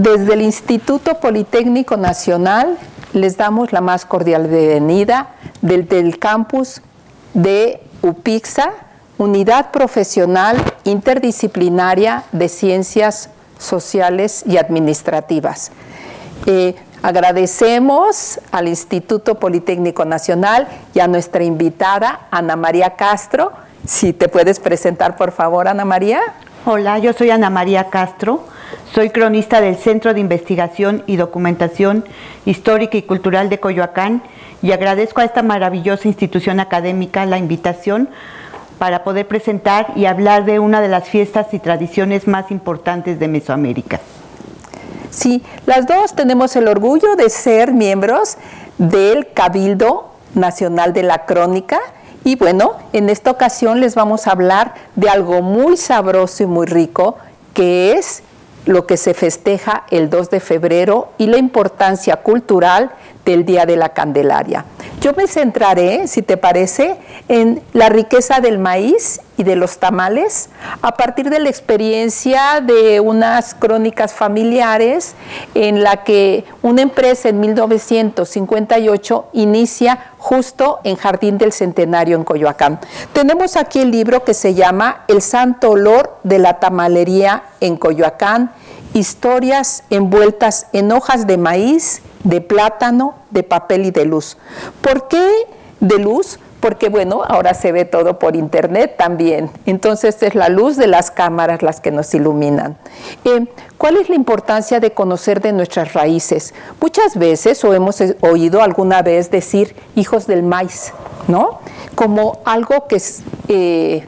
Desde el Instituto Politécnico Nacional les damos la más cordial bienvenida desde el campus de UPIXA, Unidad Profesional Interdisciplinaria de Ciencias Sociales y Administrativas. Agradecemos al Instituto Politécnico Nacional y a nuestra invitada, Ana María Castro. Si te puedes presentar, por favor, Ana María. Hola, yo soy Ana María Castro, soy cronista del Centro de Investigación y Documentación Histórica y Cultural de Coyoacán y agradezco a esta maravillosa institución académica la invitación para poder presentar y hablar de una de las fiestas y tradiciones más importantes de Mesoamérica. Sí, las dos tenemos el orgullo de ser miembros del Cabildo Nacional de la Crónica. Y bueno, en esta ocasión les vamos a hablar de algo muy sabroso y muy rico, que es lo que se festeja el 2 de febrero y la importancia cultural del Día de la Candelaria. Yo me centraré, si te parece, en la riqueza del maíz y de los tamales a partir de la experiencia de unas crónicas familiares en la que una empresa en 1958 inicia justo en Jardín del Centenario en Coyoacán. Tenemos aquí el libro que se llama El Santo Olor de la Tamalería en Coyoacán, historias envueltas en hojas de maíz, de plátano, de papel y de luz. ¿Por qué de luz? Porque bueno, ahora se ve todo por internet también. Entonces es la luz de las cámaras las que nos iluminan. ¿Cuál es la importancia de conocer de nuestras raíces? Muchas veces, o hemos oído alguna vez decir hijos del maíz, ¿no? Como algo que es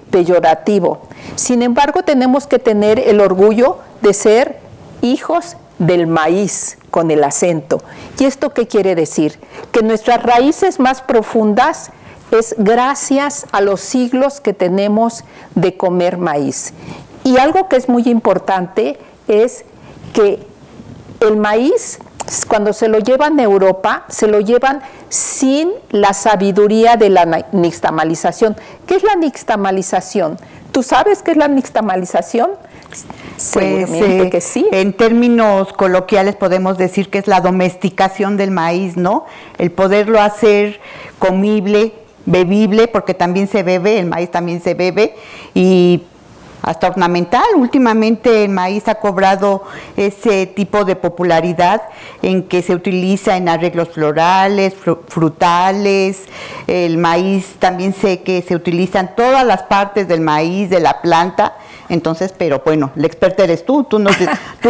peyorativo. Sin embargo, tenemos que tener el orgullo de ser hijos del maíz, con el acento. ¿Y esto qué quiere decir? Que nuestras raíces más profundas es gracias a los siglos que tenemos de comer maíz. Y algo que es muy importante es que el maíz, cuando se lo llevan a Europa, se lo llevan sin la sabiduría de la nixtamalización. ¿Qué es la nixtamalización? ¿Tú sabes qué es la nixtamalización? Pues que sí. En términos coloquiales podemos decir que es la domesticación del maíz, ¿no? El poderlo hacer comible, bebible, porque también se bebe, el maíz también se bebe, y hasta ornamental. Últimamente el maíz ha cobrado ese tipo de popularidad en que se utiliza en arreglos florales, frutales. El maíz también sé que se utilizan todas las partes del maíz, de la planta. Entonces, pero bueno, la experta eres tú, tú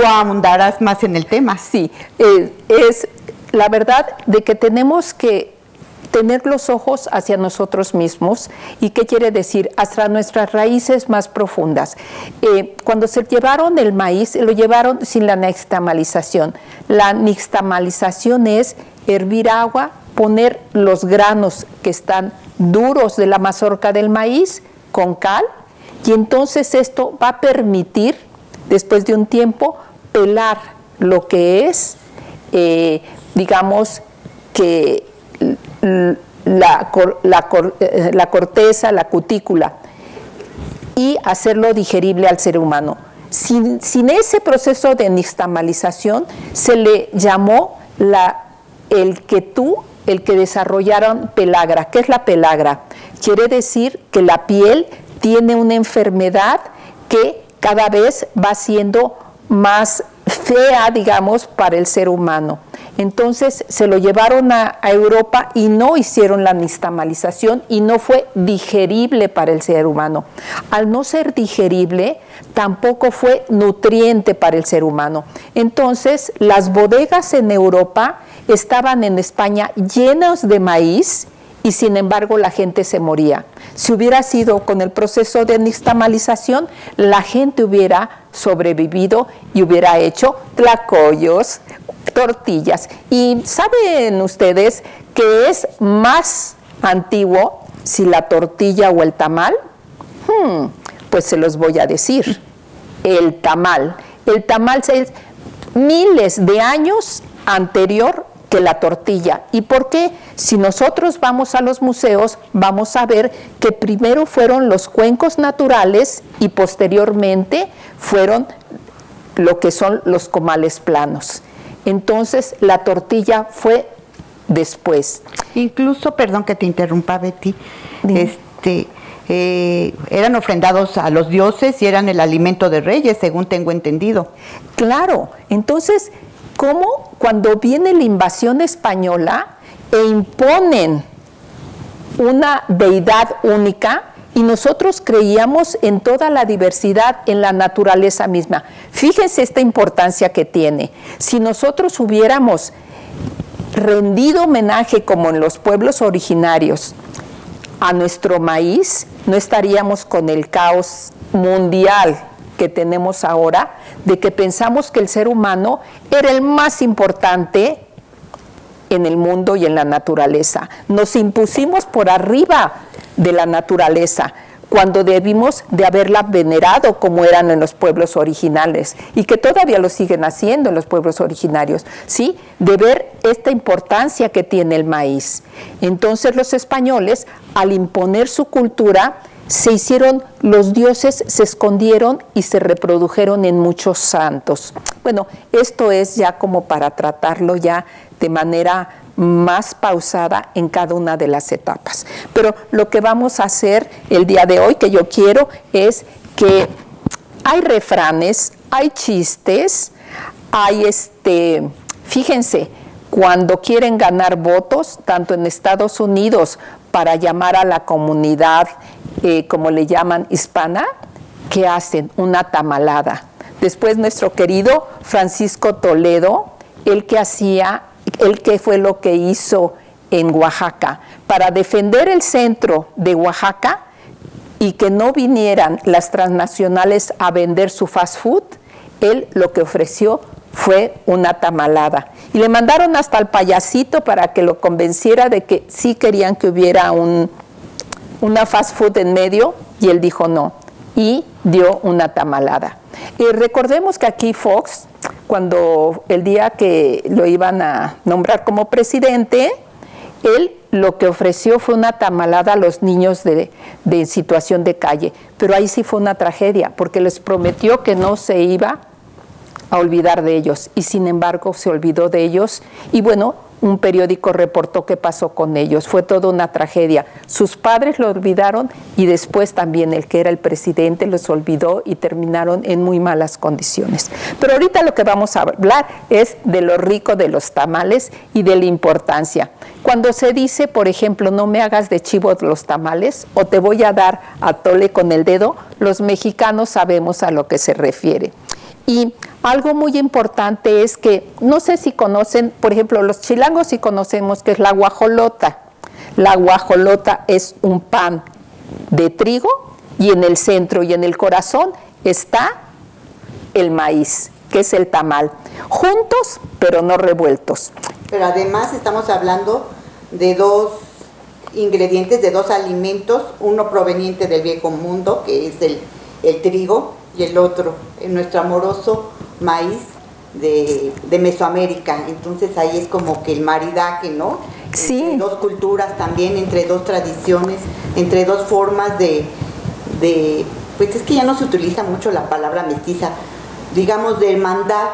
ahondarás más en el tema. Sí, es la verdad de que tenemos que tener los ojos hacia nosotros mismos. ¿Y qué quiere decir? Hacia nuestras raíces más profundas. Cuando se llevaron el maíz, lo llevaron sin la nixtamalización. La nixtamalización es hervir agua, poner los granos que están duros de la mazorca del maíz con cal, y entonces esto va a permitir, después de un tiempo, pelar lo que es, digamos, que la corteza, la cutícula, y hacerlo digerible al ser humano. Sin ese proceso de nixtamalización se le llamó el que desarrollaron pelagra. ¿Qué es la pelagra? Quiere decir que la piel tiene una enfermedad que cada vez va siendo más fea, digamos, para el ser humano. Entonces se lo llevaron a Europa y no hicieron la nixtamalización y no fue digerible para el ser humano. Al no ser digerible, tampoco fue nutriente para el ser humano. Entonces las bodegas en Europa estaban en España llenas de maíz, y sin embargo la gente se moría. Si hubiera sido con el proceso de nixtamalización, la gente hubiera sobrevivido y hubiera hecho tlacoyos, tortillas. ¿Y saben ustedes qué es más antiguo, si la tortilla o el tamal? Pues se los voy a decir. El tamal. El tamal es miles de años anterior que la tortilla. ¿Y por qué? Si nosotros vamos a los museos, vamos a ver que primero fueron los cuencos naturales y posteriormente fueron lo que son los comales planos. Entonces la tortilla fue después. Incluso, perdón que te interrumpa, Betty, eran ofrendados a los dioses y eran el alimento de reyes, según tengo entendido. Claro, entonces, ¿cómo cuando viene la invasión española e imponen una deidad única y nosotros creíamos en toda la diversidad, en la naturaleza misma? Fíjense esta importancia que tiene. Si nosotros hubiéramos rendido homenaje como en los pueblos originarios a nuestro maíz, no estaríamos con el caos mundial que tenemos ahora, de que pensamos que el ser humano era el más importante en el mundo y en la naturaleza. Nos impusimos por arriba de la naturaleza, cuando debimos de haberla venerado como eran en los pueblos originales, y que todavía lo siguen haciendo en los pueblos originarios, ¿sí? De ver esta importancia que tiene el maíz. Entonces los españoles, al imponer su cultura, se hicieron los dioses, se escondieron y se reprodujeron en muchos santos. Bueno, esto es ya como para tratarlo ya de manera más pausada en cada una de las etapas. Pero lo que vamos a hacer el día de hoy, que yo quiero, es que hay refranes, hay chistes, hay fíjense, cuando quieren ganar votos, tanto en Estados Unidos, para llamar a la comunidad, como le llaman, hispana, ¿qué hacen? Una tamalada. Después nuestro querido Francisco Toledo, el que fue lo que hizo en Oaxaca, para defender el centro de Oaxaca y que no vinieran las transnacionales a vender su fast food, él lo que ofreció fue una tamalada. Y le mandaron hasta al payasito para que lo convenciera de que sí querían que hubiera una fast food en medio, y él dijo no, y dio una tamalada. Y recordemos que aquí Fox, cuando el día que lo iban a nombrar como presidente, él lo que ofreció fue una tamalada a los niños de situación de calle, pero ahí sí fue una tragedia, porque les prometió que no se iba a olvidar de ellos, y sin embargo se olvidó de ellos, y bueno, un periódico reportó qué pasó con ellos. Fue toda una tragedia. Sus padres lo olvidaron y después también el que era el presidente los olvidó y terminaron en muy malas condiciones. Pero ahorita lo que vamos a hablar es de lo rico de los tamales y de la importancia. Cuando se dice, por ejemplo, no me hagas de chivo los tamales o te voy a dar atole con el dedo, los mexicanos sabemos a lo que se refiere. Y algo muy importante es que, no sé si conocen, por ejemplo, los chilangos sí conocemos que es la guajolota. La guajolota es un pan de trigo y en el centro y en el corazón está el maíz, que es el tamal. Juntos, pero no revueltos. Pero además estamos hablando de dos ingredientes, de dos alimentos, uno proveniente del viejo mundo, que es el trigo, y el otro, nuestro amoroso maíz de Mesoamérica. Entonces ahí es como que el maridaje, ¿no? Sí. Entre dos culturas también, entre dos tradiciones, entre dos formas pues es que ya no se utiliza mucho la palabra mestiza, digamos, de hermandad,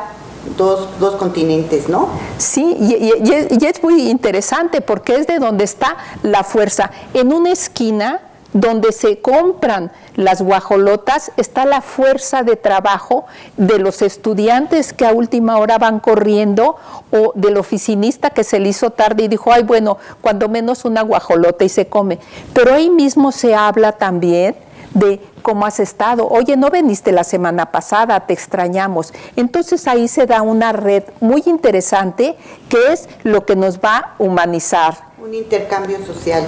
dos continentes, ¿no? Sí, y es muy interesante porque es de donde está la fuerza. En una esquina donde se compran las guajolotas está la fuerza de trabajo de los estudiantes que a última hora van corriendo, o del oficinista que se le hizo tarde y dijo, ay, bueno, cuando menos una guajolota, y se come. Pero ahí mismo se habla también de cómo has estado. Oye, no viniste la semana pasada, te extrañamos. Entonces ahí se da una red muy interesante que es lo que nos va a humanizar. Un intercambio social.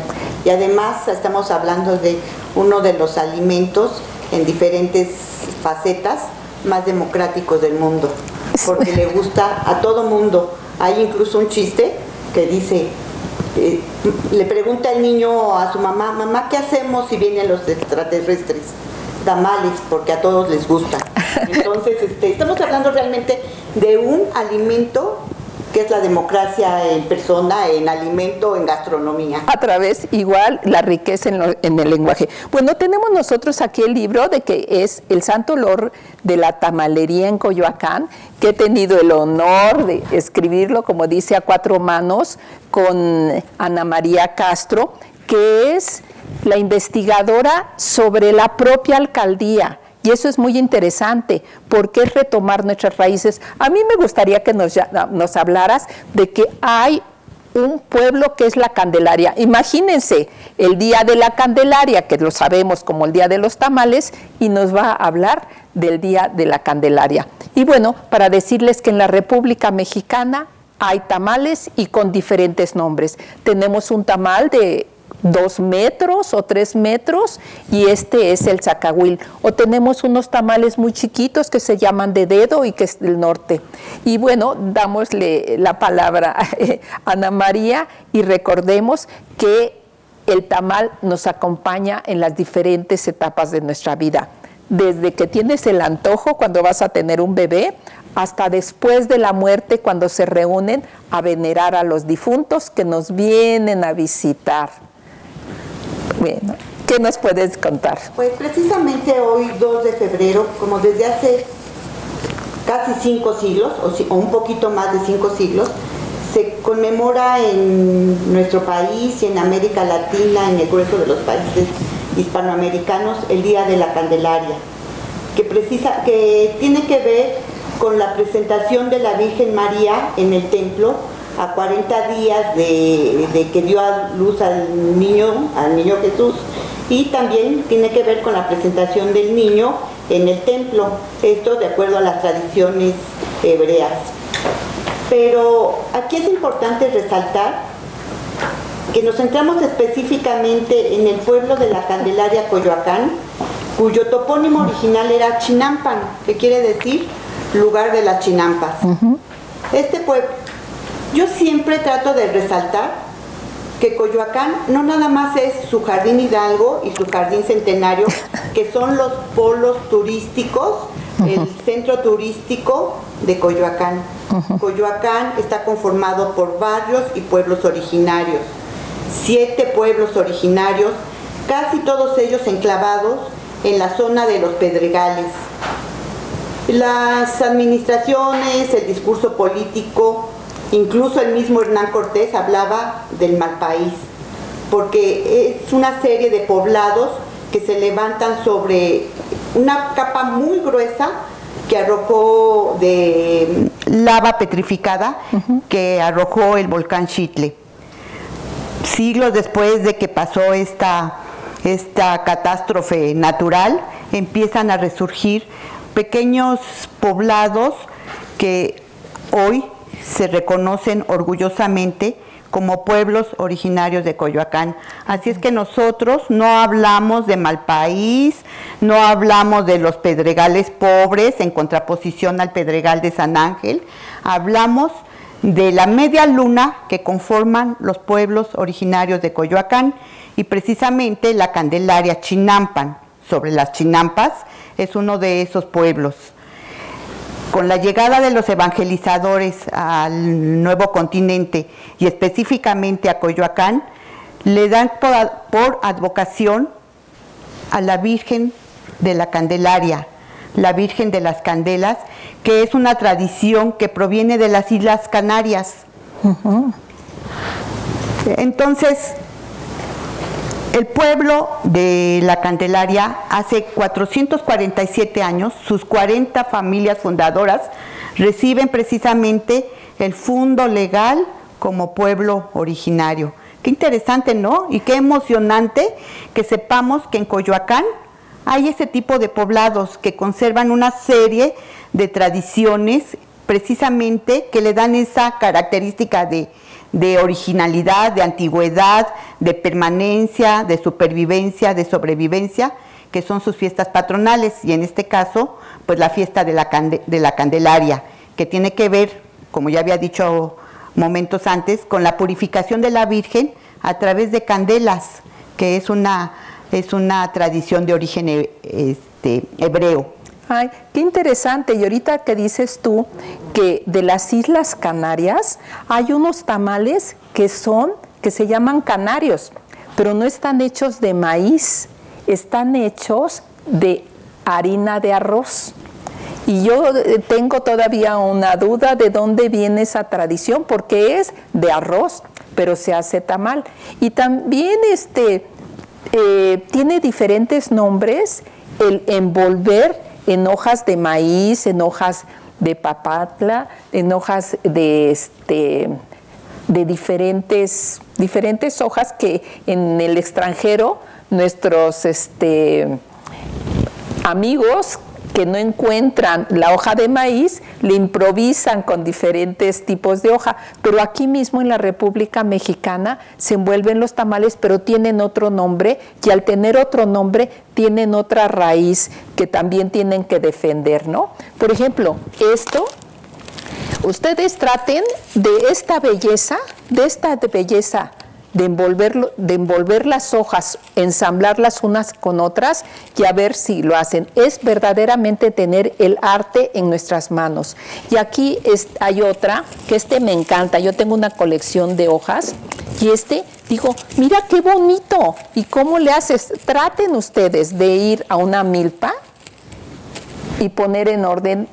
Y además estamos hablando de uno de los alimentos en diferentes facetas más democráticos del mundo, porque le gusta a todo mundo. Hay incluso un chiste que dice, le pregunta el niño a su mamá, mamá, ¿qué hacemos si vienen los extraterrestres? Tamales, porque a todos les gusta. Entonces, estamos hablando realmente de un alimento que es la democracia en persona, en alimento, en gastronomía. A través, igual, la riqueza en el lenguaje. Bueno, tenemos nosotros aquí el libro de que es El Santo Olor de la Tamalería en Coyoacán, que he tenido el honor de escribirlo, como dice, a 4 manos, con Ana María Castro, que es la investigadora sobre la propia alcaldía. Y eso es muy interesante, porque es retomar nuestras raíces. A mí me gustaría que nos hablaras de que hay un pueblo que es la Candelaria. Imagínense el Día de la Candelaria, que lo sabemos como el Día de los Tamales, y nos va a hablar del Día de la Candelaria. Y bueno, para decirles que en la República Mexicana hay tamales y con diferentes nombres. Tenemos un tamal de 2 metros o 3 metros y este es el zacahuil. O tenemos unos tamales muy chiquitos que se llaman de dedo y que es del norte. Y bueno, dámosle la palabra a Ana María y recordemos que el tamal nos acompaña en las diferentes etapas de nuestra vida. Desde que tienes el antojo cuando vas a tener un bebé, hasta después de la muerte cuando se reúnen a venerar a los difuntos que nos vienen a visitar. Bueno, ¿qué nos puedes contar? Pues precisamente hoy, 2 de febrero, como desde hace casi 5 siglos, o un poquito más de 5 siglos, se conmemora en nuestro país y en América Latina, en el grueso de los países hispanoamericanos, el Día de la Candelaria, que tiene que ver con la presentación de la Virgen María en el templo a 40 días de que dio a luz al niño Jesús, y también tiene que ver con la presentación del niño en el templo, esto de acuerdo a las tradiciones hebreas. Pero aquí es importante resaltar que nos centramos específicamente en el pueblo de la Candelaria, Coyoacán, cuyo topónimo original era Chinampan, que quiere decir lugar de las chinampas. Este pueblo, yo siempre trato de resaltar que Coyoacán no nada más es su jardín Hidalgo y su jardín Centenario, que son los polos turísticos, el centro turístico de Coyoacán. Coyoacán está conformado por barrios y pueblos originarios, 7 pueblos originarios, casi todos ellos enclavados en la zona de los Pedregales. Las administraciones, el discurso político, incluso el mismo Hernán Cortés hablaba del mal país, porque es una serie de poblados que se levantan sobre una capa muy gruesa que arrojó de lava petrificada, que arrojó el volcán Xitle. Siglos después de que pasó esta catástrofe natural, empiezan a resurgir pequeños poblados que hoy se reconocen orgullosamente como pueblos originarios de Coyoacán. Así es que nosotros no hablamos de mal país, no hablamos de los pedregales pobres en contraposición al pedregal de San Ángel, hablamos de la media luna que conforman los pueblos originarios de Coyoacán, y precisamente la Candelaria Chinampan, sobre las chinampas, es uno de esos pueblos. Con la llegada de los evangelizadores al nuevo continente y específicamente a Coyoacán, le dan por advocación a la Virgen de la Candelaria, la Virgen de las Candelas, que es una tradición que proviene de las Islas Canarias. Entonces, el pueblo de la Candelaria, hace 447 años, sus 40 familias fundadoras reciben precisamente el fundo legal como pueblo originario. Qué interesante, ¿no? Y qué emocionante que sepamos que en Coyoacán hay ese tipo de poblados que conservan una serie de tradiciones precisamente que le dan esa característica de originalidad, de antigüedad, de permanencia, de supervivencia, de sobrevivencia, que son sus fiestas patronales, y en este caso, pues la fiesta de la Candelaria, que tiene que ver, como ya había dicho momentos antes, con la purificación de la Virgen a través de candelas, que es una tradición de origen hebreo. Ay, qué interesante. Y ahorita que dices tú que de las Islas Canarias hay unos tamales que se llaman canarios, pero no están hechos de maíz, están hechos de harina de arroz. Y yo tengo todavía una duda de dónde viene esa tradición, porque es de arroz, pero se hace tamal. Y también tiene diferentes nombres el envolver en hojas de maíz, en hojas de papatla, en hojas de diferentes hojas que en el extranjero nuestros amigos que no encuentran la hoja de maíz, le improvisan con diferentes tipos de hoja, pero aquí mismo en la República Mexicana se envuelven los tamales, pero tienen otro nombre, y al tener otro nombre tienen otra raíz que también tienen que defender, ¿no? Por ejemplo, ustedes traten de esta belleza, de envolver las hojas, ensamblarlas unas con otras y a ver si lo hacen. Es verdaderamente tener el arte en nuestras manos. Y aquí hay otra, que me encanta. Yo tengo una colección de hojas y digo, mira qué bonito. ¿Y cómo le haces? Traten ustedes de ir a una milpa y poner en orden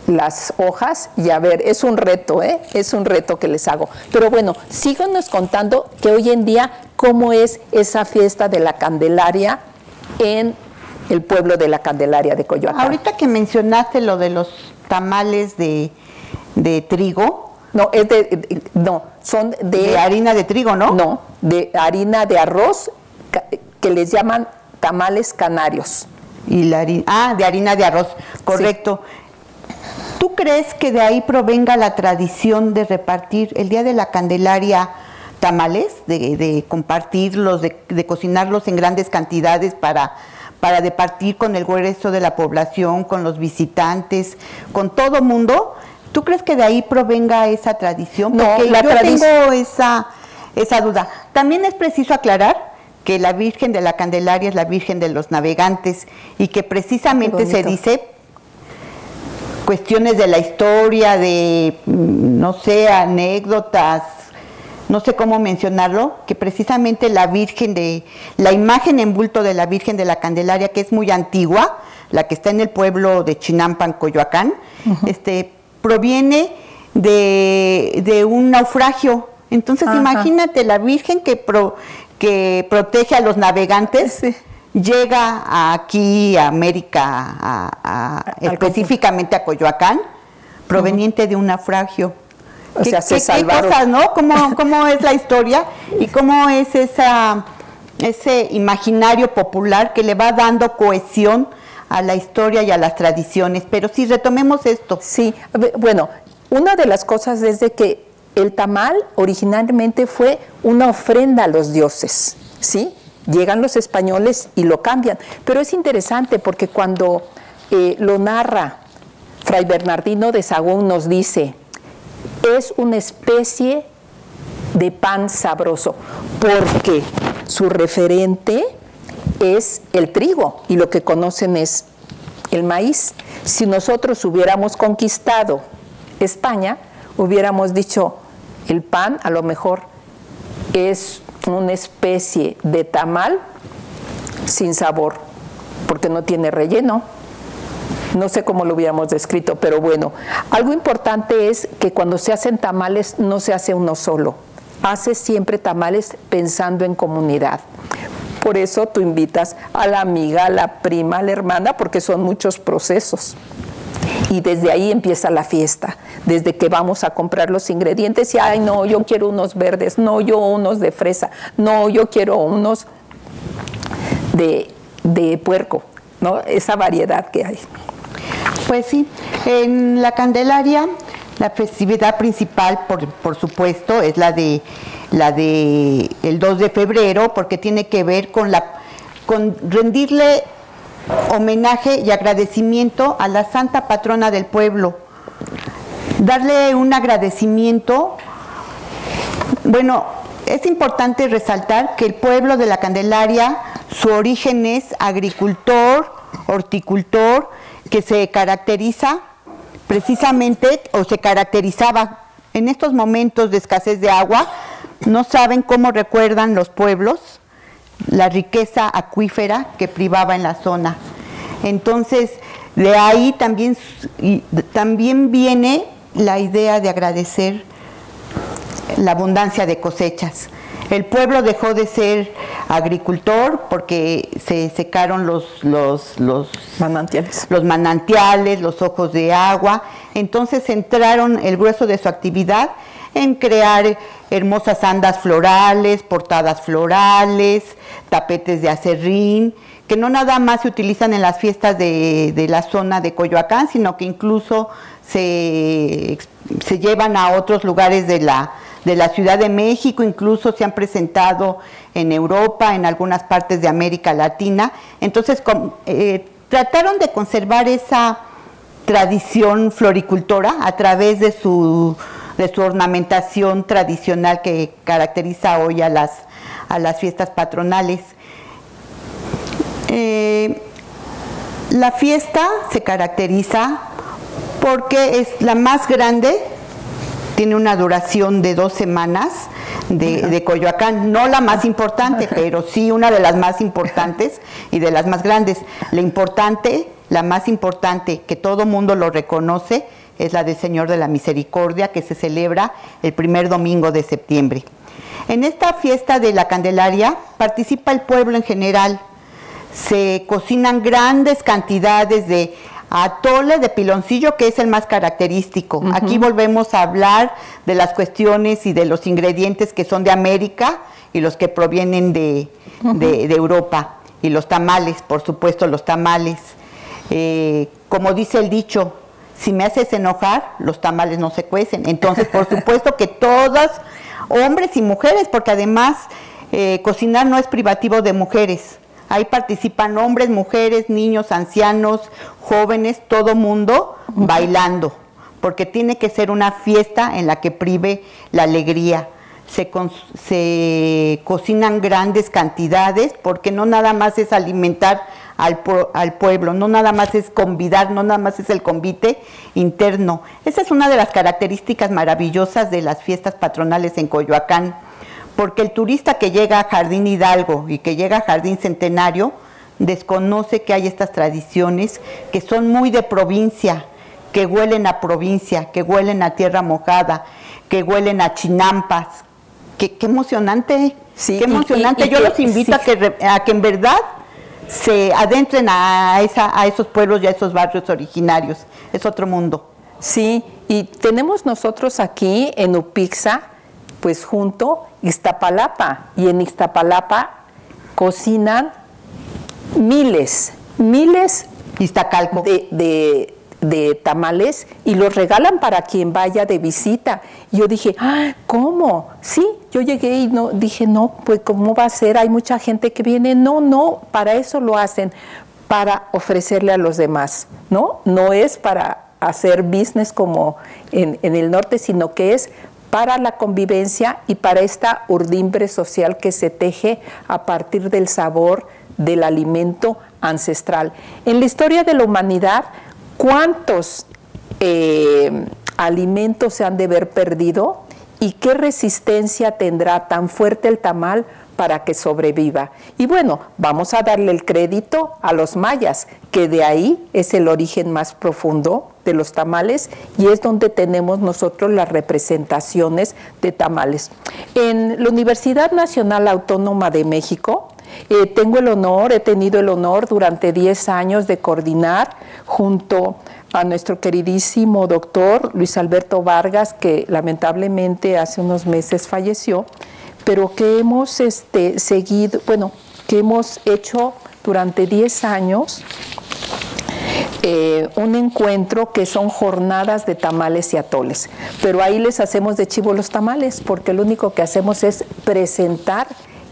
las hojas y a ver, es un reto, es un reto que les hago. Pero bueno, síganos contando que hoy en día cómo es esa fiesta de la Candelaria en el pueblo de la Candelaria de Coyoacán. Ahorita que mencionaste lo de los tamales de trigo. No, son de harina de trigo, ¿no? No, de harina de arroz que les llaman tamales canarios. Y de harina de arroz, correcto. Sí. ¿Tú crees que de ahí provenga la tradición de repartir el Día de la Candelaria tamales, de compartirlos, de cocinarlos en grandes cantidades para departir con el grueso de la población, con los visitantes, con todo mundo? ¿Tú crees que de ahí provenga esa tradición? Porque yo tengo esa duda. También es preciso aclarar que la Virgen de la Candelaria es la Virgen de los Navegantes y que precisamente se dice cuestiones de la historia, de, no sé, anécdotas, no sé cómo mencionarlo, que precisamente la imagen en bulto de la Virgen de la Candelaria, que es muy antigua, la que está en el pueblo de Chinampan, Coyoacán, proviene de un naufragio. Entonces, imagínate, la Virgen que protege a los navegantes, sí, llega aquí a América, específicamente a Coyoacán, proveniente de un naufragio. O sea, se salvaron. ¿Qué cosas, no? ¿Cómo es la historia y cómo es ese imaginario popular que le va dando cohesión a la historia y a las tradiciones? Pero sí, retomemos esto. Sí, bueno, una de las cosas es de que el tamal originalmente fue una ofrenda a los dioses, ¿sí? Llegan los españoles y lo cambian. Pero es interesante porque cuando lo narra Fray Bernardino de Sahagún nos dice, es una especie de pan sabroso, porque su referente es el trigo y lo que conocen es el maíz. Si nosotros hubiéramos conquistado España, hubiéramos dicho, el pan a lo mejor es una especie de tamal sin sabor, porque no tiene relleno. No sé cómo lo hubiéramos descrito, pero bueno, algo importante es que cuando se hacen tamales no se hace uno solo, hace siempre tamales pensando en comunidad. Por eso tú invitas a la amiga, a la prima, a la hermana, porque son muchos procesos. Y desde ahí empieza la fiesta, desde que vamos a comprar los ingredientes y, ay, no, yo quiero unos verdes, no, yo unos de fresa, no, yo quiero unos de puerco, ¿no? Esa variedad que hay. Pues sí, en la Candelaria la festividad principal, por supuesto, es la de el 2 de febrero, porque tiene que ver con rendirle homenaje y agradecimiento a la santa patrona del pueblo. Darle un agradecimiento. Bueno, es importante resaltar que el pueblo de la Candelaria, su origen es agricultor, horticultor, que se caracteriza precisamente, o se caracterizaba en estos momentos de escasez de agua. No saben cómo recuerdan los pueblos la riqueza acuífera que privaba en la zona. Entonces, de ahí también viene la idea de agradecer la abundancia de cosechas. El pueblo dejó de ser agricultor porque se secaron los manantiales, los ojos de agua. Entonces centraron el grueso de su actividad en crear hermosas andas florales, portadas florales, tapetes de acerrín, que no nada más se utilizan en las fiestas de la zona de Coyoacán, sino que incluso se llevan a otros lugares de la Ciudad de México, incluso se han presentado en Europa, en algunas partes de América Latina. Entonces trataron de conservar esa tradición floricultora a través de su ornamentación tradicional que caracteriza hoy a las fiestas patronales. La fiesta se caracteriza porque es la más grande, tiene una duración de 2 semanas de Coyoacán, no la más importante, pero sí una de las más importantes y de las más grandes. La más importante, que todo mundo lo reconoce, es la del Señor de la Misericordia, que se celebra el primer domingo de septiembre. En esta fiesta de la Candelaria participa el pueblo en general. Se cocinan grandes cantidades de atole de piloncillo, que es el más característico. Aquí volvemos a hablar de las cuestiones y de los ingredientes que son de América y los que provienen de Europa. Y los tamales, por supuesto, los tamales. Como dice el dicho, si me haces enojar, los tamales no se cuecen. Entonces, por supuesto que todas, hombres y mujeres, porque además cocinar no es privativo de mujeres. Ahí participan hombres, mujeres, niños, ancianos, jóvenes, todo mundo bailando, porque tiene que ser una fiesta en la que prive la alegría. Se cocinan grandes cantidades, porque no nada más es alimentar al pueblo, no nada más es convidar, no nada más es el convite interno. Esa es una de las características maravillosas de las fiestas patronales en Coyoacán, porque el turista que llega a Jardín Hidalgo y que llega a Jardín Centenario desconoce que hay estas tradiciones que son muy de provincia, que huelen a provincia, que huelen a tierra mojada, que huelen a chinampas. Qué emocionante, sí, qué emocionante. Yo los invito a que en verdad se adentren a esos pueblos y a esos barrios originarios. Es otro mundo. Sí, y tenemos nosotros aquí en Upixa, pues junto Iztapalapa, y en Iztapalapa cocinan miles Iztacalco de tamales y los regalan para quien vaya de visita. Y yo dije, ¿cómo? Sí, yo llegué y dije, no, pues ¿cómo va a ser? Hay mucha gente que viene. No, para eso lo hacen, para ofrecerle a los demás, ¿no? No es para hacer business como en el norte, sino que es para la convivencia y para esta urdimbre social que se teje a partir del sabor del alimento ancestral. En la historia de la humanidad, ¿cuántos alimentos se han de haber perdido y qué resistencia tendrá tan fuerte el tamal para que sobreviva? Y bueno, vamos a darle el crédito a los mayas, que de ahí es el origen más profundo de los tamales y es donde tenemos nosotros las representaciones de tamales. En la Universidad Nacional Autónoma de México, he tenido el honor durante 10 años de coordinar junto a nuestro queridísimo doctor Luis Alberto Vargas, que lamentablemente hace unos meses falleció, pero que hemos que hemos hecho durante 10 años un encuentro que son jornadas de tamales y atoles. Pero ahí les hacemos de chivo los tamales, porque lo único que hacemos es presentar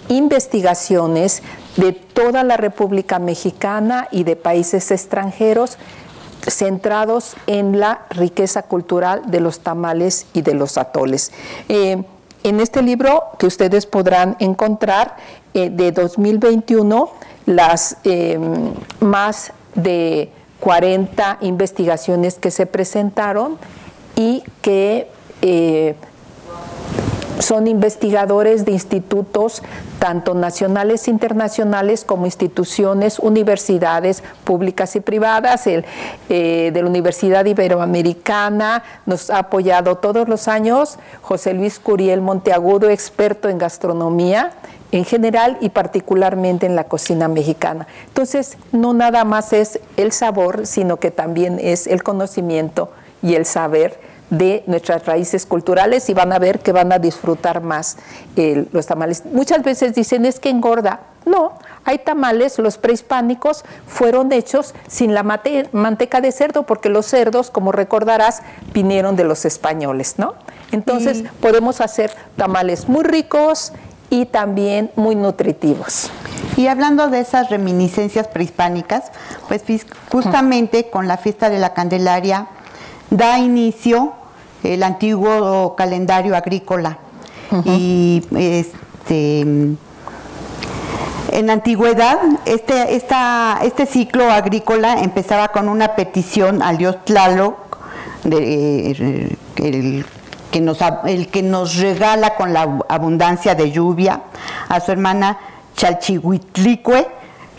investigaciones de toda la República Mexicana y de países extranjeros centrados en la riqueza cultural de los tamales y de los atoles. En este libro que ustedes podrán encontrar de 2021, las más de 40 investigaciones que se presentaron y que son investigadores de institutos tanto nacionales e internacionales como instituciones, universidades públicas y privadas. De la Universidad Iberoamericana nos ha apoyado todos los años José Luis Curiel Monteagudo, experto en gastronomía en general y particularmente en la cocina mexicana. Entonces, no nada más es el sabor, sino que también es el conocimiento y el saber de nuestras raíces culturales, y van a ver que van a disfrutar más los tamales. Muchas veces dicen, es que engorda. No, hay tamales, los prehispánicos fueron hechos sin la manteca de cerdo, porque los cerdos, como recordarás, vinieron de los españoles, ¿no? Entonces, podemos hacer tamales muy ricos y también muy nutritivos. Y hablando de esas reminiscencias prehispánicas, pues justamente con la fiesta de la Candelaria da inicio el antiguo calendario agrícola. Y en la antigüedad este ciclo agrícola empezaba con una petición al dios Tlaloc, el que nos regala con la abundancia de lluvia, a su hermana Chalchihuitlicue,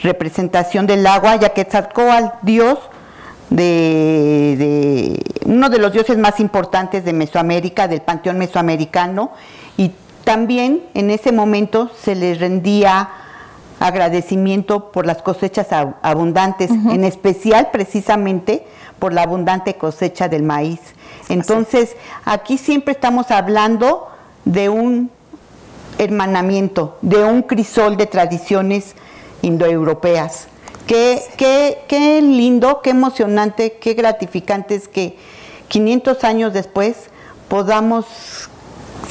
representación del agua, ya que Quetzalcóatl, dios de uno de los dioses más importantes de Mesoamérica, del panteón mesoamericano, y también en ese momento se le rendía agradecimiento por las cosechas abundantes, en especial precisamente por la abundante cosecha del maíz. Entonces, aquí siempre estamos hablando de un hermanamiento, de un crisol de tradiciones indoeuropeas. Qué lindo, qué emocionante, qué gratificante es que 500 años después podamos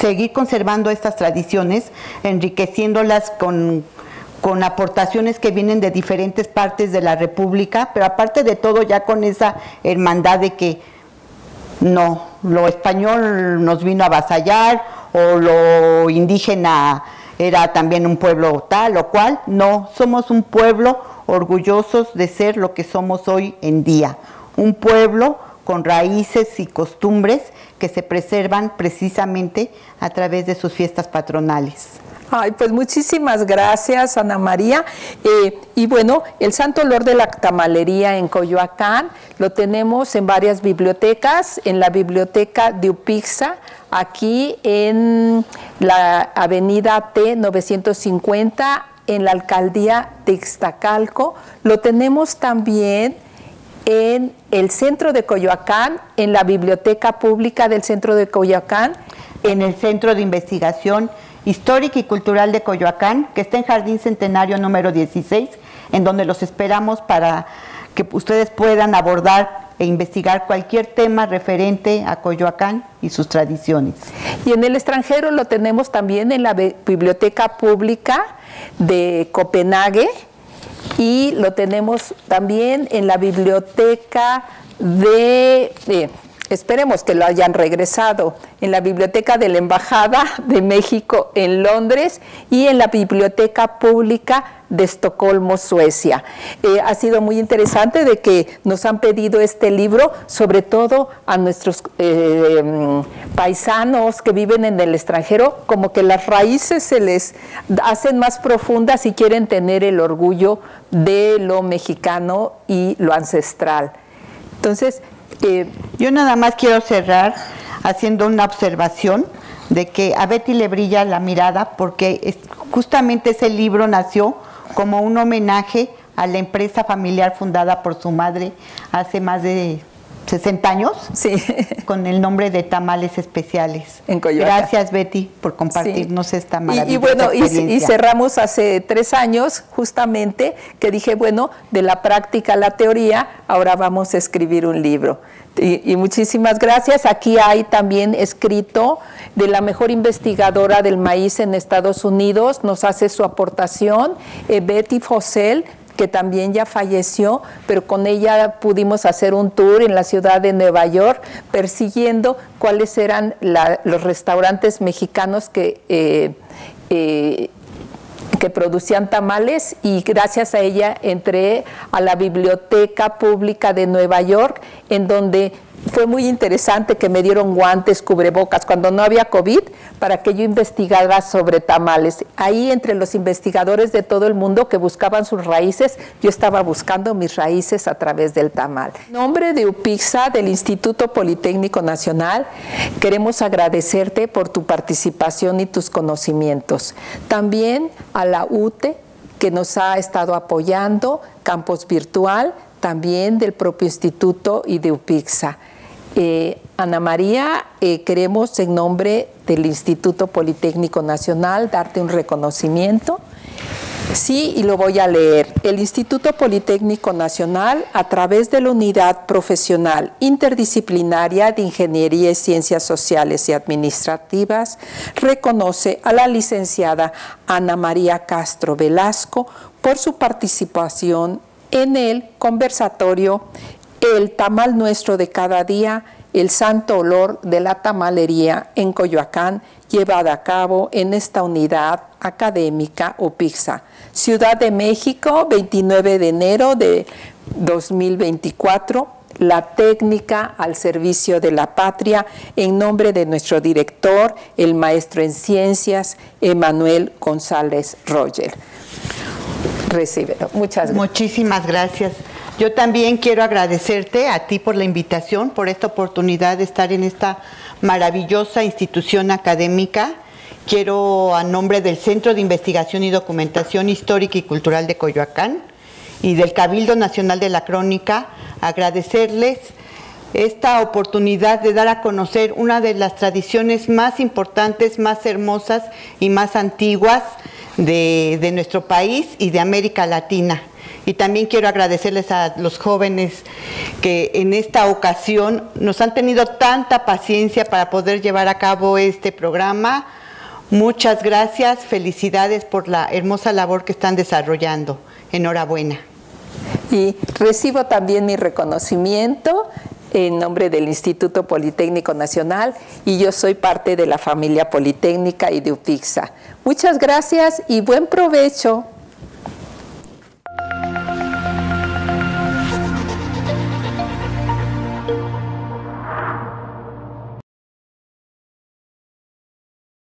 seguir conservando estas tradiciones, enriqueciéndolas con aportaciones que vienen de diferentes partes de la República, pero aparte de todo ya con esa hermandad de que no, lo español nos vino a avasallar o lo indígena era también un pueblo tal o cual. No, somos un pueblo orgullosos de ser lo que somos hoy en día, un pueblo con raíces y costumbres que se preservan precisamente a través de sus fiestas patronales. Ay, pues muchísimas gracias, Ana María. Y bueno, el Santo Olor de la Tamalería en Coyoacán lo tenemos en varias bibliotecas, en la Biblioteca de Upixa, aquí en la avenida T 950, en la alcaldía de Ixtacalco. Lo tenemos también en el centro de Coyoacán, en la Biblioteca Pública del centro de Coyoacán, en el Centro de Investigación Histórica y Cultural de Coyoacán, que está en Jardín Centenario número 16, en donde los esperamos para que ustedes puedan abordar e investigar cualquier tema referente a Coyoacán y sus tradiciones. Y en el extranjero lo tenemos también en la Biblioteca Pública de Copenhague, y lo tenemos también en la Biblioteca esperemos que lo hayan regresado, en la Biblioteca de la Embajada de México en Londres y en la Biblioteca Pública de Estocolmo, Suecia. Ha sido muy interesante de que nos han pedido este libro, sobre todo a nuestros paisanos que viven en el extranjero, como que las raíces se les hacen más profundas y quieren tener el orgullo de lo mexicano y lo ancestral. Entonces, yo nada más quiero cerrar haciendo una observación de que a Betty le brilla la mirada, porque justamente ese libro nació como un homenaje a la empresa familiar fundada por su madre hace más de 60 años, sí, con el nombre de Tamales Especiales. En Coyoacán. Gracias, Betty, por compartirnos esta maravillosa y bueno, experiencia. Y cerramos hace 3 años, justamente, que dije, bueno, de la práctica a la teoría, ahora vamos a escribir un libro. Y muchísimas gracias. Aquí hay también escrito de la mejor investigadora del maíz en Estados Unidos, nos hace su aportación, Betty Fossell, que también ya falleció, pero con ella pudimos hacer un tour en la ciudad de Nueva York, persiguiendo cuáles eran los restaurantes mexicanos que que producían tamales, y gracias a ella entré a la Biblioteca Pública de Nueva York, en donde fue muy interesante que me dieron guantes, cubrebocas, cuando no había COVID, para que yo investigara sobre tamales. Ahí, entre los investigadores de todo el mundo que buscaban sus raíces, yo estaba buscando mis raíces a través del tamal. En nombre de UPICSA, del Instituto Politécnico Nacional, queremos agradecerte por tu participación y tus conocimientos. También a la UTE, que nos ha estado apoyando, campus virtual, también del propio instituto y de UPICSA. Ana María, queremos en nombre del Instituto Politécnico Nacional darte un reconocimiento. Sí, y lo voy a leer. El Instituto Politécnico Nacional, a través de la Unidad Profesional Interdisciplinaria de Ingeniería y Ciencias Sociales y Administrativas, reconoce a la licenciada Ana María Castro Velasco por su participación en el conversatorio El tamal nuestro de cada día, el santo olor de la tamalería en Coyoacán, llevada a cabo en esta unidad académica UPICSA. Ciudad de México, 29 de enero de 2024. La técnica al servicio de la patria, en nombre de nuestro director, el maestro en ciencias, Emanuel González Roger. Recíbelo. Muchas gracias. Muchísimas gracias. Yo también quiero agradecerte a ti por la invitación, por esta oportunidad de estar en esta maravillosa institución académica. Quiero, a nombre del Centro de Investigación y Documentación Histórica y Cultural de Coyoacán y del Cabildo Nacional de la Crónica, agradecerles esta oportunidad de dar a conocer una de las tradiciones más importantes, más hermosas y más antiguas de nuestro país y de América Latina. Y también quiero agradecerles a los jóvenes que en esta ocasión nos han tenido tanta paciencia para poder llevar a cabo este programa. Muchas gracias, felicidades por la hermosa labor que están desarrollando. Enhorabuena. Y recibo también mi reconocimiento en nombre del Instituto Politécnico Nacional, y yo soy parte de la familia Politécnica y de UPICSA. Muchas gracias y buen provecho.